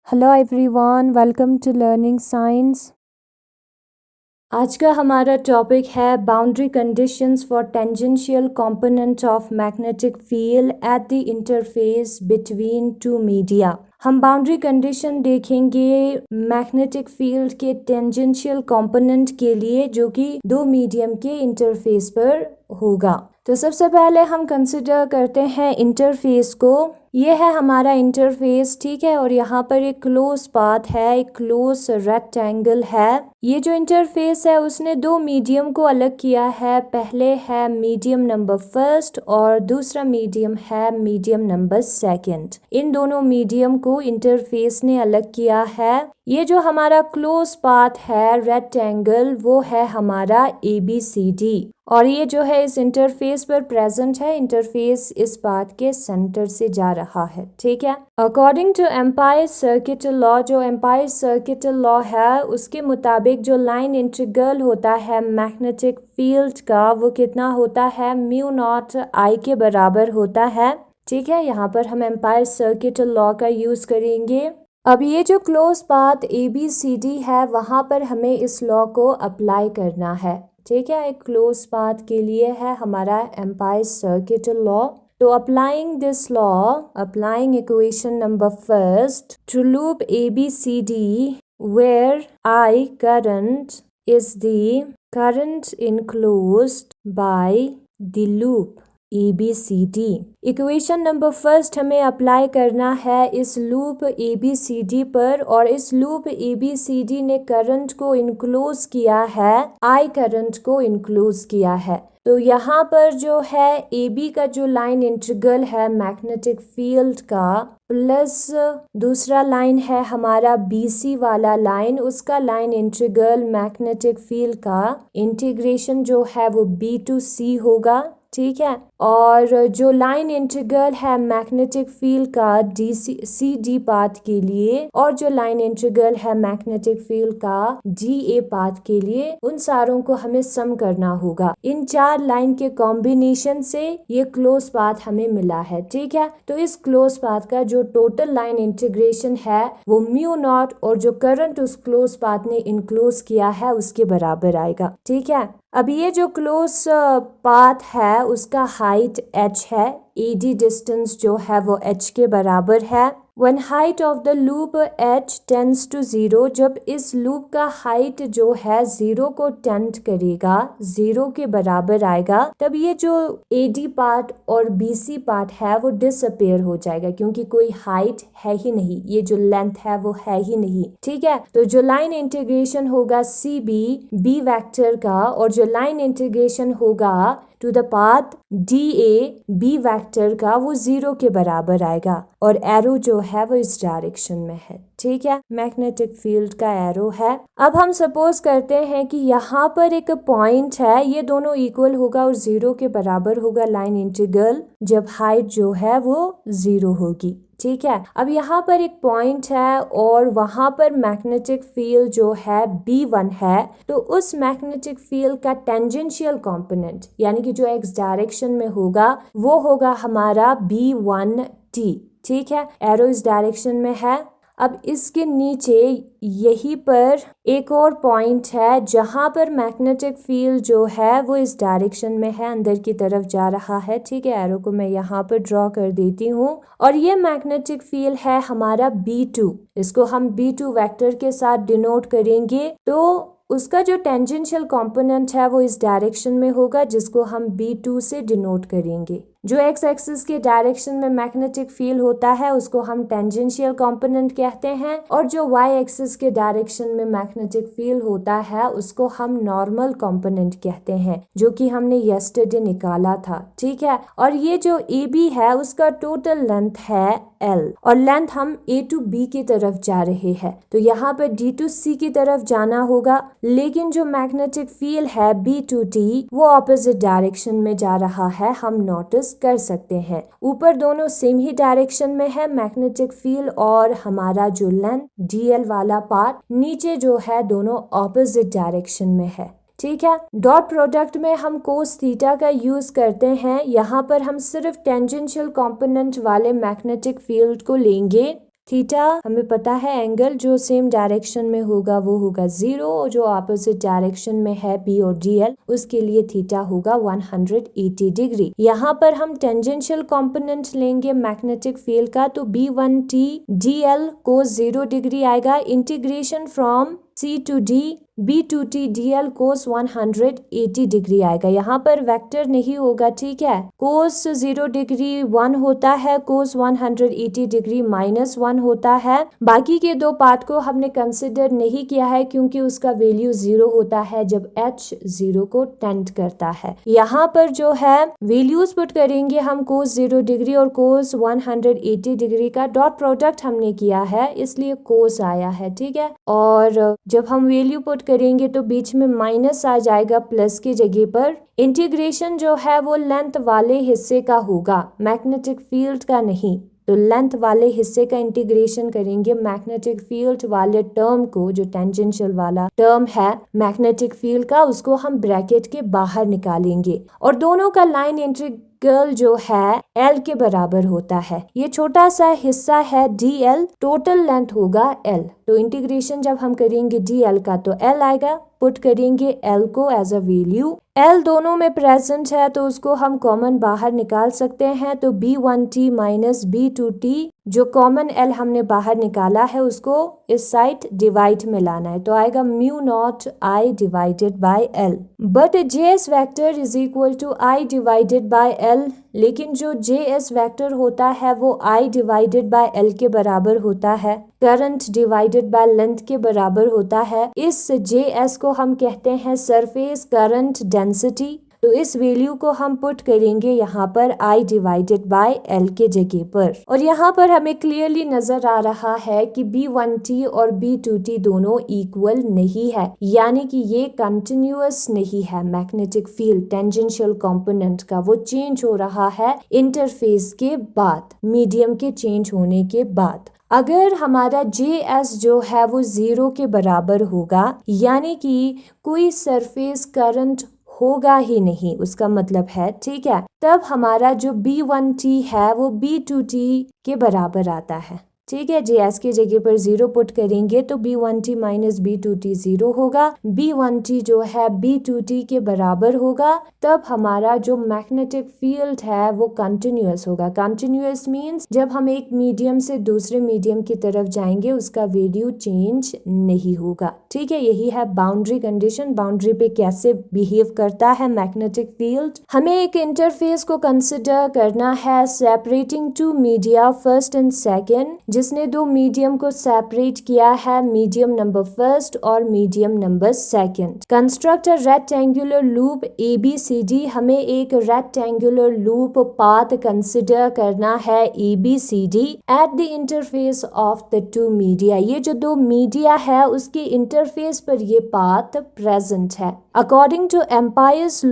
Hello everyone, welcome to learning science. आज का हमारा टॉपिक है boundary conditions for tangential component of magnetic field at the interface between two media. हम boundary condition देखेंगे magnetic field के tangential component के लिए जो कि दो मीडियम के इंटरफेस पर होगा। तो सबसे पहले हम कंसिडर करते हैं इंटरफेस को। ये है हमारा इंटरफेस, ठीक है, और यहाँ पर एक क्लोज पाथ है, एक क्लोज रेक्टेंगल है। ये जो इंटरफेस है उसने दो मीडियम को अलग किया है। पहले है मीडियम नंबर फर्स्ट और दूसरा मीडियम है मीडियम नंबर सेकंड। इन दोनों मीडियम को इंटरफेस ने अलग किया है। ये जो हमारा क्लोज पाथ है रेक्टेंगल वो है हमारा ABCD, और ये जो है इस इंटरफेस पर प्रेजेंट है। इंटरफेस इस पाथ के सेंटर से जा रहा है, ठीक है। According to Ampere circuit law, जो एम्पायर सर्किट लॉ है उसके मुताबिक जो लाइन इंटीग्रल होता है मैग्नेटिक फील्ड का वो कितना होता है, म्यू नॉट I के बराबर होता है, ठीक है। यहाँ पर हम एम्पायर सर्किट लॉ का यूज करेंगे। अब ये जो क्लोज पाथ ABCD है वहाँ पर हमें इस लॉ को अप्लाई करना है, ठीक है। एक क्लोज पाथ के लिए है हमारा एम्पायर सर्किट लॉ। तो applying this law, applying equation number first to loop ABCD where I current is the current enclosed by the loop ABCD। Equation number first हमें अप्लाई करना है इस लूप ABCD पर, और इस लूप ABCD ने current को इनक्लोज किया है, I करंट को इनक्लोज किया है। तो यहाँ पर जो है AB का जो लाइन इंटीग्रल है मैग्नेटिक फील्ड का, प्लस दूसरा लाइन है हमारा BC वाला लाइन, उसका लाइन इंटीग्रल मैग्नेटिक फील्ड का इंटीग्रेशन जो है वो B to C होगा, ठीक है। और जो लाइन इंटीग्रल है मैग्नेटिक फील्ड का CD पाथ के लिए, और जो लाइन इंटीग्रल है मैग्नेटिक फील्ड का DA पाथ के लिए, उन सारों को हमें सम करना होगा। इन चार लाइन के कॉम्बिनेशन से ये क्लोज पाथ हमें मिला है, ठीक है। तो इस क्लोज पाथ का जो टोटल लाइन इंटीग्रेशन है वो म्यू नॉट और जो करंट उस क्लोज पाथ ने इनक्लोज किया है उसके बराबर आएगा, ठीक है। अब ये जो क्लोज पाथ है उसका हाइट h है, AD डिस्टेंस जो है वो h के बराबर है। When height of the loop h tends to 0, जब इस लूप का हाइट जो है 0 को टेंड करेगा, 0 के बराबर आएगा, तब ये जो AD पार्ट और BC पार्ट है वो डिसअपेयर हो जाएगा, क्योंकि कोई हाइट है ही नहीं, ये जो लेंथ है वो है ही नहीं, ठीक है। तो जो लाइन इंटीग्रेशन होगा CB B वेक्टर का, और जो लाइन इंटीग्रेशन होगा to the path DA B vector का वो 0 के बराबर आएगा, और एरो जो है वो इस डायरेक्शन में है, ठीक है। मैग्नेटिक फील्ड का एरो है। अब हम सपोज करते हैं कि यहाँ पर एक पॉइंट है, ये दोनों इक्वल होगा और 0 के बराबर होगा लाइन इंटीग्रल जब हाइट जो है वो 0 होगी, ठीक है। अब यहाँ पर एक पॉइंट है और वहां पर मैग्नेटिक फील्ड जो है B1 है, तो उस मैग्नेटिक फील्ड का टेंजेंशियल कंपोनेंट यानी कि जो x डायरेक्शन में होगा वो होगा हमारा B1T, ठीक है। एरो इस डायरेक्शन में है। अब इसके नीचे यहीं पर एक और पॉइंट है जहां पर मैग्नेटिक फील्ड जो है वो इस डायरेक्शन में है, अंदर की तरफ जा रहा है, ठीक है। एरो को मैं यहाँ पर ड्रॉ कर देती हूँ, और ये मैग्नेटिक फील्ड है हमारा B2। इसको हम B2 वेक्टर के साथ डिनोट करेंगे। तो उसका जो टेंजेंशियल कंपोनेंट है वो इस डायरेक्शन में होगा, जिसको हम B2 से डिनोट करेंगे। जो x एक्सिस के डायरेक्शन में मैग्नेटिक फील्ड होता है उसको हम टेंजेंशियल कंपोनेंट कहते हैं, और जो y एक्सिस के डायरेक्शन में मैग्नेटिक फील्ड होता है उसको हम नॉर्मल कंपोनेंट कहते हैं, जो कि हमने यस्टरडे निकाला था, ठीक है। और ये जो AB है उसका टोटल लेंथ है L, और लेंथ हम A to B की तरफ जा रहे हैं, तो यहाँ पर D to C की तरफ जाना होगा। लेकिन जो मैग्नेटिक फील्ड है B to D वो ऑपोजिट डायरेक्शन में जा रहा है, हम नोटिस कर सकते हैं। ऊपर दोनों सेम ही डायरेक्शन में है मैग्नेटिक फील्ड और हमारा जो लेंथ DL वाला पार्ट, नीचे जो है दोनों ऑपोजिट डायरेक्शन में है, ठीक है। डॉट प्रोडक्ट में हम कोस थीटा का यूज करते हैं। यहाँ पर हम सिर्फ टेंजेंशियल कंपोनेंट वाले मैग्नेटिक फील्ड को लेंगे, थीटा हमें पता है एंगल जो सेम डायरेक्शन में होगा वो होगा 0 और जो ऑपोजिट डायरेक्शन में है बी और डीएल उसके लिए थीटा होगा 180 डिग्री। यहाँ पर हम टेंजेंशियल कंपोनेंट लेंगे मैग्नेटिक फील्ड का, तो B1T DL cos 0 डिग्री आएगा। Integration from C to D B2T DL cos 180 degree आएगा। यहाँ पर वेक्टर नहीं होगा, ठीक है। cos 0 डिग्री 1 होता है, cos 180 डिग्री -1 होता है। बाकी के दो पार्ट को हमने कंसिडर नहीं किया है क्योंकि उसका वैल्यू 0 होता है जब h 0 को टेंड करता है। यहाँ पर जो है वैल्यूज पुट करेंगे हम cos 0 डिग्री और cos 180 डिग्री का डॉट प्रोडक्ट हमने किया है इसलिए cos आया है, ठीक है। और जब हम वैल्यू पुट करेंगे तो बीच में माइनस आ जाएगा प्लस की जगह पर। इंटीग्रेशन जो है वो लेंथ वाले हिस्से का होगा, मैग्नेटिक फील्ड का नहीं। तो लेंथ वाले हिस्से का इंटीग्रेशन करेंगे मैग्नेटिक फील्ड वाले टर्म को, जो टेंजेंशियल वाला टर्म है मैग्नेटिक फील्ड का, उसको हम ब्रैकेट के बाहर निकालेंगे और दोनों का लाइन इंटीग्रल जो है L के बराबर होता है। ये छोटा सा हिस्सा है DL, टोटल लेंथ होगा L। तो इंटीग्रेशन जब हम करेंगे DL का तो L आएगा, पुट करेंगे L को एज अ वैल्यू। L दोनों में प्रेजेंट है तो उसको हम कॉमन बाहर निकाल सकते हैं। तो B1T माइनस B2T, जो कॉमन L हमने बाहर निकाला है उसको इस साइड डिवाइड में लाना है, तो आएगा mu not I divided by L। But JS vector is equal to I divided by L, लेकिन जो JS वेक्टर होता है वो I डिवाइडेड बाय L के बराबर होता है, करंट डिवाइडेड बाय लेंथ के बराबर होता है। इस JS को हम कहते हैं सरफेस करंट डेंसिटी। तो इस वैल्यू को हम पुट करेंगे यहाँ पर I डिवाइडेड बाय L के जगह पर, और यहाँ पर हमें क्लियरली नजर आ रहा है कि B1T और B2T दोनों इक्वल नहीं है, यानी कि ये कंटिन्यूअस नहीं है। मैग्नेटिक फील्ड टेंजेंशियल कंपोनेंट का वो चेंज हो रहा है इंटरफेस के बाद, मीडियम के चेंज होने के बाद। अगर हमारा JS जो है वो 0 के बराबर होगा, यानी कि कोई सरफेस करंट होगा ही नहीं, उसका मतलब है, ठीक है, तब हमारा जो B1T है वो B2T के बराबर आता है, ठीक है। JS के जगह पर 0 पुट करेंगे तो B1T माइनस B2T 0 होगा। B1T जो है B2T के बराबर होगा, तब हमारा जो मैग्नेटिक फील्ड है वो कंटिन्यूअस होगा। कंटिन्यूअस मींस जब हम एक मीडियम से दूसरे मीडियम की तरफ जाएंगे उसका वैल्यू चेंज नहीं होगा, ठीक है। यही है बाउंड्री कंडीशन। बाउंड्री पे कैसे बिहेव करता है मैग्नेटिक फील्ड। हमें एक इंटरफेस को कंसिडर करना है separating two media first and second, जिसने दो मीडियम को सेपरेट किया है, मीडियम नंबर फर्स्ट और medium number second. Construct a rectangular loop ABCD। हमें एक रेक्टेंगुलर लूप पाथ कंसिडर करना है ABCD eight the interface of the two media. ये जो दो मीडिया है उसके इंटरफेस पर ये पाथ प्रेजेंट है। अकॉर्डिंग टू एम्पायर्स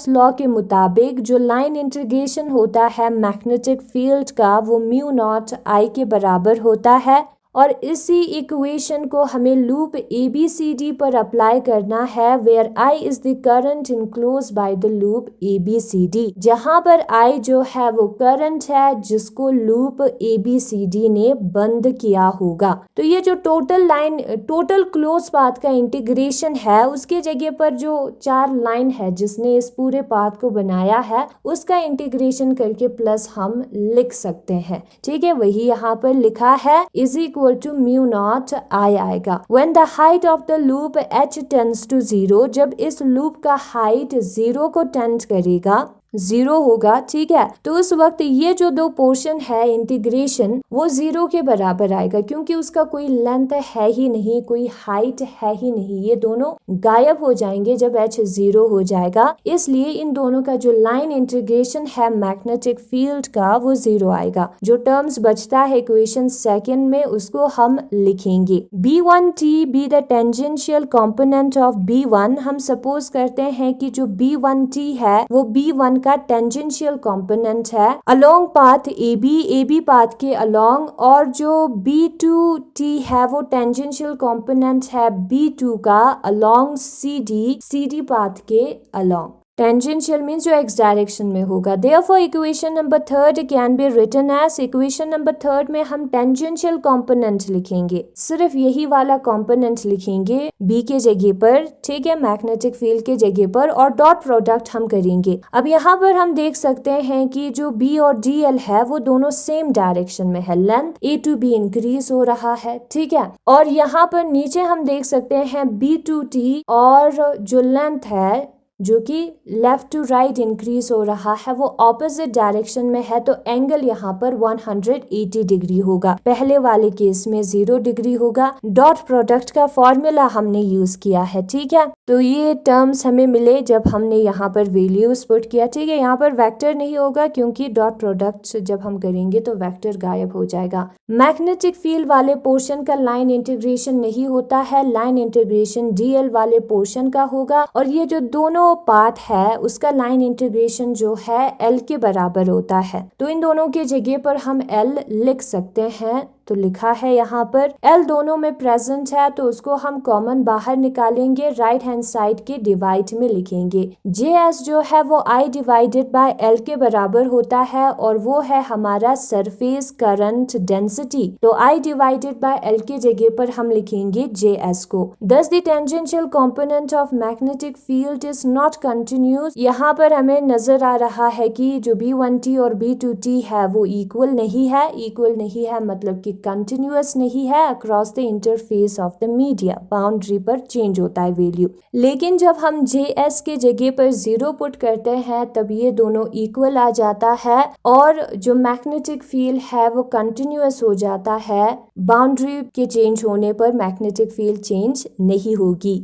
लॉ के मुताबिक जो लाइन इंटीग्रेशन होता है मैग्नेटिक फील्ड का वो म्यू नॉट I के बराबर होता है, और इसी इक्वेशन को हमें लूप ABCD पर अप्लाई करना है, where I is the current enclose by the loop ABCD, जहां पर I जो है वो करंट है जिसको लूप ABCD ने बंद किया होगा। तो ये जो टोटल क्लोज पाथ का इंटीग्रेशन है उसके जगह पर जो 4 लाइन है जिसने इस पूरे पाथ को बनाया है उसका इंटीग्रेशन करके प्लस हम लिख सकते हैं, ठीक है। वही यहाँ पर लिखा है is equal to mu not I आएगा। When the height of the loop h tends to 0, जब इस लूप का हाइट 0 को टेंड करेगा, 0 होगा, ठीक है, तो उस वक्त ये जो दो पोर्शन है इंटीग्रेशन वो 0 के बराबर आएगा, क्योंकि उसका कोई लेंथ है ही नहीं, कोई हाइट है ही नहीं, ये दोनों गायब हो जाएंगे जब h 0 हो जाएगा। इसलिए इन दोनों का जो लाइन इंटीग्रेशन है मैग्नेटिक फील्ड का वो 0 आएगा। जो टर्म्स बचता है इक्वेशन सेकंड में उसको हम लिखेंगे B1T be the tangential component of B1। हम सपोज करते हैं कि जो B1T है वो B1 का टेंजेंशियल कंपोनेंट है अलोंग पाथ AB पाथ के अलोंग, और जो B2T है वो टेंजेंशियल कंपोनेंट है B2 का अलोंग CD पाथ के अलोंग। टेंजेंशियल मीन्स जो एक्स डायरेक्शन में होगा। Therefore equation number third can be written as, equation number third में हम टेंजेंशियल कंपोनेंट लिखेंगे, सिर्फ यही वाला कंपोनेंट लिखेंगे बी के जगह पर, ठीक है, मैग्नेटिक फील्ड के जगह पर, और डॉट प्रोडक्ट हम करेंगे। अब यहाँ पर हम देख सकते हैं कि जो बी और डी एल है वो दोनों सेम डायरेक्शन में है, length A to B increase हो रहा है, ठीक है। और यहाँ पर नीचे हम देख सकते हैं बी टू टी, और जो लेंथ है जो कि लेफ्ट टू राइट इंक्रीज हो रहा है वो ऑपोजिट डायरेक्शन में है, तो एंगल यहाँ पर 180 डिग्री होगा। पहले वाले केस में 0 डिग्री होगा। डॉट प्रोडक्ट का फॉर्मूला हमने यूज किया है, ठीक है। तो ये टर्म्स हमें मिले जब हमने यहाँ पर वैल्यूज पुट किया, ठीक है। यहाँ पर वेक्टर नहीं होगा क्योंकि डॉट प्रोडक्ट जब हम करेंगे तो वेक्टर गायब हो जाएगा। मैग्नेटिक फील्ड वाले पोर्शन का लाइन इंटीग्रेशन नहीं होता है, लाइन इंटीग्रेशन डीएल वाले पोर्शन का होगा, और ये जो दोनों पार्ट है उसका लाइन इंटीग्रेशन जो है एल के बराबर होता है। तो इन दोनों के जगह पर हम एल लिख सकते हैं, तो लिखा है यहाँ पर एल दोनों में प्रेजेंट है, तो उसको हम कॉमन बाहर निकालेंगे, राइट हैंड साइड के डिवाइड में लिखेंगे। जे एस जो है वो आई डिवाइडेड बाय एल के बराबर होता है, और वो है हमारा सरफेस करंट डेंसिटी। तो आई डिवाइडेड बाय एल के जगह पर हम लिखेंगे जे एस को। दस the tangential component of magnetic field is not continuous. यहाँ पर हमें नजर आ रहा है कि जो B1T और B2T है वो इक्वल नहीं है। इक्वल नहीं है मतलब कि कंटिन्यूअस नहीं है across the interface of the media. Boundary पर चेंज होता है वैल्यू, लेकिन जब हम JS के जगह पर 0 पुट करते हैं तब ये दोनों इक्वल आ जाता है, और जो मैग्नेटिक फील्ड है वो कंटिन्यूअस हो जाता है। बाउंड्री के चेंज होने पर मैग्नेटिक फील्ड चेंज नहीं होगी।